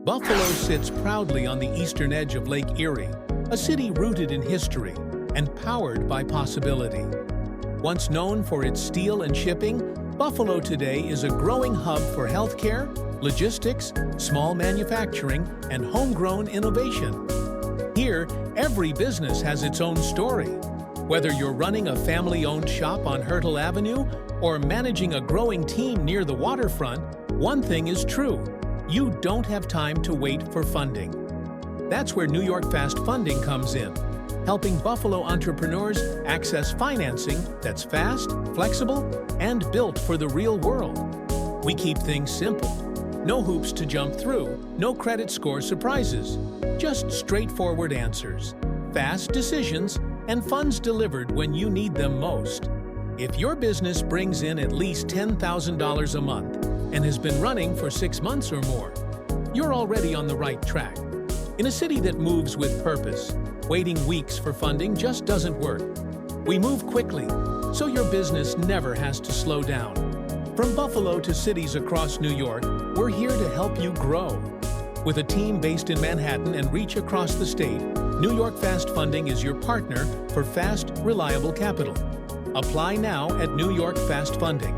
Buffalo sits proudly on the eastern edge of Lake Erie, a city rooted in history and powered by possibility. Once known for its steel and shipping, Buffalo today is a growing hub for healthcare, logistics, small manufacturing, and homegrown innovation. Here, every business has its own story. Whether you're running a family-owned shop on Hertel Avenue or managing a growing team near the waterfront, one thing is true: you don't have time to wait for funding. That's where New York Fast Funding comes in, helping Buffalo entrepreneurs access financing that's fast, flexible, and built for the real world. We keep things simple. No hoops to jump through, no credit score surprises, just straightforward answers, fast decisions, and funds delivered when you need them most. If your business brings in at least $10,000 a month and has been running for 6 months or more, you're already on the right track. In a city that moves with purpose, waiting weeks for funding just doesn't work. We move quickly, so your business never has to slow down. From Buffalo to cities across New York, we're here to help you grow. With a team based in Manhattan and reach across the state, New York Fast Funding is your partner for fast, reliable capital. Apply now at New York Fast Funding.